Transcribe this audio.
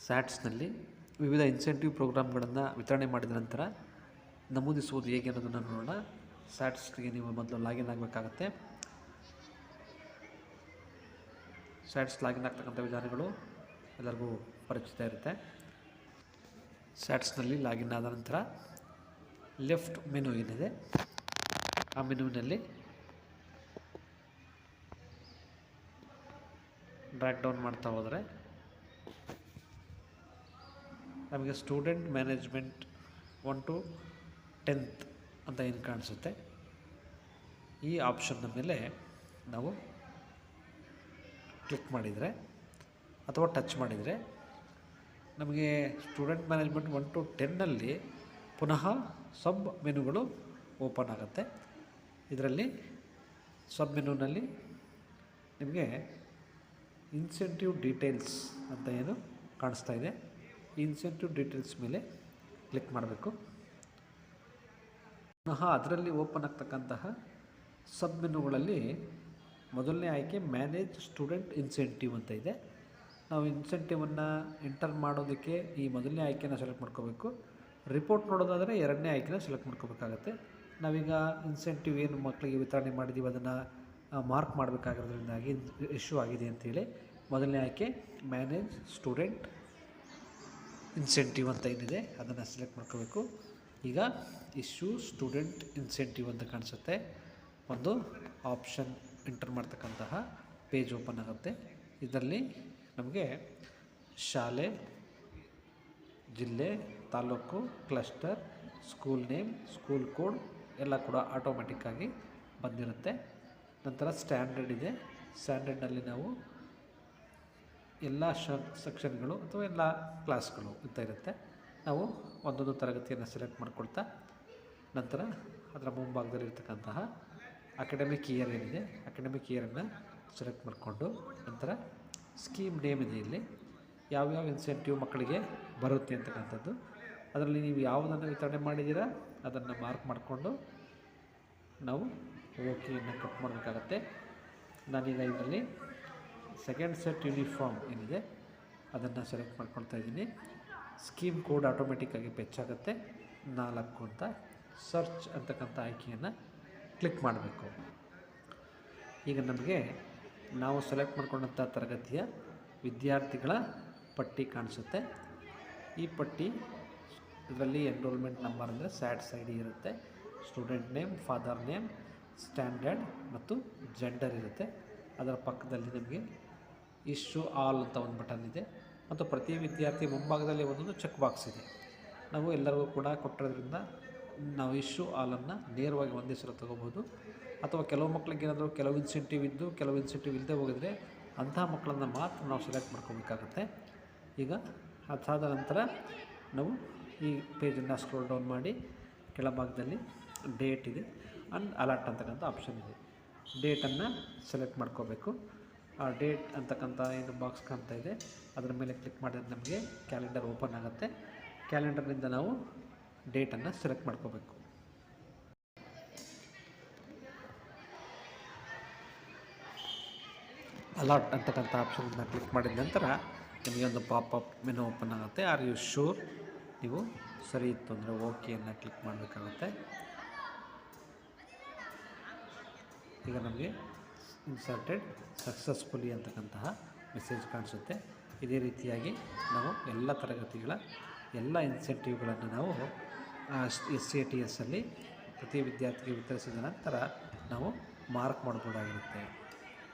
ಸ್ಯಾಟ್ಸ್ನಲ್ಲಿ ವಿವಿಧ ಇನ್ಸೆಂಟಿವ್ ಪ್ರೋಗ್ರಾಮ್ಗಳನ್ನು ವಿತರಣೆ ಮಾಡಿದ ನಂತರ ನಮೂದಿಸುವುದು ಹೇಗೆ ಅನ್ನೋದನ್ನು ನೋಡೋಣ. ಸ್ಯಾಟ್ಸ್ಗೆ ನೀವು ಮೊದಲು ಲಾಗಿನ್ ಆಗಬೇಕಾಗತ್ತೆ. ಸ್ಯಾಟ್ಸ್ ಲಾಗಿನ್ ಆಗ್ತಕ್ಕಂಥ ವಿಧಾನಗಳು ಎಲ್ಲರಿಗೂ ಪರಿಚಿತ ಇರುತ್ತೆ. ಸ್ಯಾಟ್ಸ್ನಲ್ಲಿ ಲಾಗಿನ್ ಆದ ನಂತರ ಲೆಫ್ಟ್ ಮೆನು ಏನಿದೆ ಆ ಮೆನುವಿನಲ್ಲಿ ಡ್ರ್ಯಾಗ್ ಡೌನ್ ಮಾಡ್ತಾ ಹೋದರೆ ನಮಗೆ ಸ್ಟೂಡೆಂಟ್ ಮ್ಯಾನೇಜ್ಮೆಂಟ್ 1 to 10th ಅಂತ ಏನು ಕಾಣಿಸುತ್ತೆ, ಈ ಆಪ್ಷನ್ನ ಮೇಲೆ ನಾವು ಕ್ಲಿಕ್ ಮಾಡಿದರೆ ಅಥವಾ ಟಚ್ ಮಾಡಿದರೆ ನಮಗೆ ಸ್ಟೂಡೆಂಟ್ ಮ್ಯಾನೇಜ್ಮೆಂಟ್ 1 to 10ನಲ್ಲಿ ಪುನಃ ಸಬ್ ಮೆನುಗಳು ಓಪನ್ ಆಗುತ್ತೆ. ಇದರಲ್ಲಿ ಸಬ್ ಮೆನುನಲ್ಲಿ ನಿಮಗೆ ಇನ್ಸೆಂಟಿವ್ ಡೀಟೇಲ್ಸ್ ಅಂತ ಏನು ಕಾಣಿಸ್ತಾ ಇದೆ, ಈ ಇನ್ಸೆಂಟಿವ್ ಡೀಟೇಲ್ಸ್ ಮೇಲೆ ಕ್ಲಿಕ್ ಮಾಡಬೇಕು. ಪುನಃ ಅದರಲ್ಲಿ ಓಪನ್ ಆಗ್ತಕ್ಕಂತಹ ಸಬ್ ಮೆನುಗಳಲ್ಲಿ ಮೊದಲನೇ ಆಯ್ಕೆ ಮ್ಯಾನೇಜ್ ಸ್ಟೂಡೆಂಟ್ ಇನ್ಸೆಂಟಿವ್ ಅಂತ ಇದೆ. ನಾವು ಇನ್ಸೆಂಟಿವನ್ನು ಎಂಟರ್ ಮಾಡೋದಕ್ಕೆ ಈ ಮೊದಲನೇ ಆಯ್ಕೆನ ಸೆಲೆಕ್ಟ್ ಮಾಡ್ಕೋಬೇಕು. ರಿಪೋರ್ಟ್ ನೋಡೋದಾದರೆ ಎರಡನೇ ಆಯ್ಕೆನ ಸೆಲೆಕ್ಟ್ ಮಾಡ್ಕೋಬೇಕಾಗತ್ತೆ. ನಾವೀಗ ಇನ್ಸೆಂಟಿವ್ ಏನು ಮಕ್ಕಳಿಗೆ ವಿತರಣೆ ಮಾಡಿದ್ದೀವಿ ಅದನ್ನು ಮಾರ್ಕ್ ಮಾಡಬೇಕಾಗಿರೋದ್ರಿಂದಾಗಿ ಇಶ್ಯೂ ಆಗಿದೆ ಅಂಥೇಳಿ ಮೊದಲನೇ ಆಯ್ಕೆ ಮ್ಯಾನೇಜ್ ಸ್ಟೂಡೆಂಟ್ ಇನ್ಸೆಂಟಿವ್ ಅಂತ ಏನಿದೆ ಅದನ್ನು ಸೆಲೆಕ್ಟ್ ಮಾಡ್ಕೋಬೇಕು. ಈಗ ಇಶ್ಯೂ ಸ್ಟೂಡೆಂಟ್ ಇನ್ಸೆಂಟಿವ್ ಅಂತ ಕಾಣಿಸುತ್ತೆ. ಒಂದು ಆಪ್ಷನ್ ಎಂಟರ್ ಮಾಡ್ತಕ್ಕಂತಹ ಪೇಜ್ ಓಪನ್ ಆಗುತ್ತೆ. ಇದರಲ್ಲಿ ನಮಗೆ ಶಾಲೆ, ಜಿಲ್ಲೆ, taluk, cluster, school name, school code ಎಲ್ಲ ಕೂಡ ಆಟೋಮೆಟಿಕ್ಕಾಗಿ ಬಂದಿರುತ್ತೆ. ನಂತರ ಸ್ಟ್ಯಾಂಡರ್ಡ್ ಇದೆ. ಸ್ಟ್ಯಾಂಡರ್ಡ್ನಲ್ಲಿ ನಾವು ಎಲ್ಲ ಸೆಕ್ಷನ್ಗಳು ಅಥವಾ ಎಲ್ಲ ಕ್ಲಾಸ್ಗಳು ಅಂತ ಇರುತ್ತೆ. ನಾವು ಒಂದೊಂದು ತರಗತಿಯನ್ನು ಸೆಲೆಕ್ಟ್ ಮಾಡಿಕೊಳ್ತಾ ನಂತರ ಅದರ ಮುಂಭಾಗದಲ್ಲಿರ್ತಕ್ಕಂತಹ ಅಕಾಡೆಮಿಕ್ ಇಯರ್ ಏನಿದೆ ಅಕಾಡೆಮಿಕ್ ಇಯರನ್ನು ಸೆಲೆಕ್ಟ್ ಮಾಡಿಕೊಂಡು ನಂತರ ಸ್ಕೀಮ್ ನೇಮ್ ಇದೆ. ಇಲ್ಲಿ ಯಾವ್ಯಾವ ಇನ್ಸೆಂಟಿವ್ ಮಕ್ಕಳಿಗೆ ಬರುತ್ತೆ ಅಂತಕ್ಕಂಥದ್ದು, ಅದರಲ್ಲಿ ನೀವು ಯಾವುದನ್ನು ವಿತರಣೆ ಮಾಡಿದ್ದೀರಾ ಅದನ್ನು ಮಾರ್ಕ್ ಮಾಡಿಕೊಂಡು ನಾವು ಓಕೆಯನ್ನು ಕ್ಲಿಕ್ ಮಾಡಬೇಕಾಗತ್ತೆ. ನಾನೀಗ ಇದರಲ್ಲಿ ಸೆಕೆಂಡ್ ಸೆಟ್ ಯೂನಿಫಾರ್ಮ್ ಏನಿದೆ ಅದನ್ನು ಸೆಲೆಕ್ಟ್ ಮಾಡ್ಕೊಳ್ತಾ ಇದ್ದೀನಿ. ಸ್ಕೀಮ್ ಕೋಡ್ ಆಟೋಮೆಟಿಕ್ಕಾಗಿ ಆಗುತ್ತೆ 4 ಅಂತ. ಸರ್ಚ್ ಅಂತಕ್ಕಂಥ ಆಯ್ಕೆಯನ್ನು ಕ್ಲಿಕ್ ಮಾಡಬೇಕು. ಈಗ ನಮಗೆ ನಾವು ಸೆಲೆಕ್ಟ್ ಮಾಡ್ಕೊಂಡಂಥ ತರಗತಿಯ ವಿದ್ಯಾರ್ಥಿಗಳ ಪಟ್ಟಿ ಕಾಣಿಸುತ್ತೆ. ಈ ಪಟ್ಟಿ ಇದರಲ್ಲಿ ಎನ್ರೋಲ್ಮೆಂಟ್ ನಂಬರ್ ಅಂದರೆ ಸ್ಯಾಟ್ಸ್ ID ಇರುತ್ತೆ, student name, father name, standard ಮತ್ತು ಜೆಂಡರ್ ಇರುತ್ತೆ. ಅದರ ಪಕ್ಕದಲ್ಲಿ ನಮಗೆ ಇಶ್ಯೂ ಆಲ್ ಅಂತ ಒಂದು ಬಟನ್ ಇದೆ ಮತ್ತು ಪ್ರತಿ ವಿದ್ಯಾರ್ಥಿ ಮುಂಭಾಗದಲ್ಲಿ ಒಂದೊಂದು ಚೆಕ್ ಬಾಕ್ಸ್ ಇದೆ. ನಾವು ಎಲ್ಲರಿಗೂ ಕೂಡ ಕೊಟ್ಟಿರೋದ್ರಿಂದ ನಾವು ಇಶ್ಯೂ ಆಲನ್ನು ನೇರವಾಗಿ ಒಂದೇ ಸಲ ತೊಗೋಬೋದು. ಅಥವಾ ಕೆಲವು ಮಕ್ಕಳಿಗೆ ಏನಾದರೂ ಕೆಲವು ಇನ್ಸೆಂಟಿವ್ ಇದ್ದು ಕೆಲವು ಇನ್ಸೆಂಟಿವ್ ಇಲ್ಲದೆ ಹೋಗಿದ್ರೆ ಅಂತಹ ಮಕ್ಕಳನ್ನು ಮಾತ್ರ ನಾವು ಸೆಲೆಕ್ಟ್ ಮಾಡ್ಕೋಬೇಕಾಗತ್ತೆ. ಈಗ ಅದಾದ ನಂತರ ನಾವು ಈ ಪೇಜನ್ನು ಸ್ಕ್ರೋಲ್ ಡೌನ್ ಮಾಡಿ ಕೆಳಭಾಗದಲ್ಲಿ ಡೇಟ್ ಇದೆ ಆ್ಯಂಡ್ ಅಲರ್ಟ್ ಅಂತಕ್ಕಂಥ ಆಪ್ಷನ್ ಇದೆ. ಡೇಟನ್ನು ಸೆಲೆಕ್ಟ್ ಮಾಡ್ಕೋಬೇಕು. ಆ ಡೇಟ್ ಅಂತಕ್ಕಂಥ ಏನು ಬಾಕ್ಸ್ ಕಾಣ್ತಾ ಇದೆ ಅದರ ಮೇಲೆ ಕ್ಲಿಕ್ ಮಾಡಿದ್ರೆ ನಮಗೆ ಕ್ಯಾಲೆಂಡರ್ ಓಪನ್ ಆಗುತ್ತೆ. ಕ್ಯಾಲೆಂಡರ್ನಿಂದ ನಾವು ಡೇಟನ್ನು ಸೆಲೆಕ್ಟ್ ಮಾಡ್ಕೋಬೇಕು. ಅಲರ್ಟ್ ಅಂತಕ್ಕಂಥ ಆಪ್ಷನನ್ನು ಕ್ಲಿಕ್ ಮಾಡಿದ ನಂತರ ನಿಮಗೆ ಒಂದು ಪಾಪಪ್ ಮೆನು ಓಪನ್ ಆಗುತ್ತೆ. ಆರ್ ಯು ಶೂರ್, ನೀವು ಸರಿ ಇತ್ತು ಅಂದರೆ ಓಕೆಯನ್ನು ಕ್ಲಿಕ್ ಮಾಡಬೇಕಾಗುತ್ತೆ. ಈಗ ನಮಗೆ ಇನ್ಸರ್ಟೆಡ್ ಸಕ್ಸಸ್ಫುಲಿ ಅಂತಕ್ಕಂತಹ ಮೆಸೇಜ್ ಕಾಣಿಸುತ್ತೆ. ಇದೇ ರೀತಿಯಾಗಿ ನಾವು ಎಲ್ಲ ತರಗತಿಗಳ ಎಲ್ಲ ಇನ್ಸೆಂಟಿವ್ಗಳನ್ನು ನಾವು SATS ಅಲ್ಲಿ ಪ್ರತಿ ವಿದ್ಯಾರ್ಥಿಗೆ ವಿತರಿಸಿದ ನಂತರ ನಾವು ಮಾರ್ಕ್ ಮಾಡ್ಬೋದಾಗಿರುತ್ತೆ.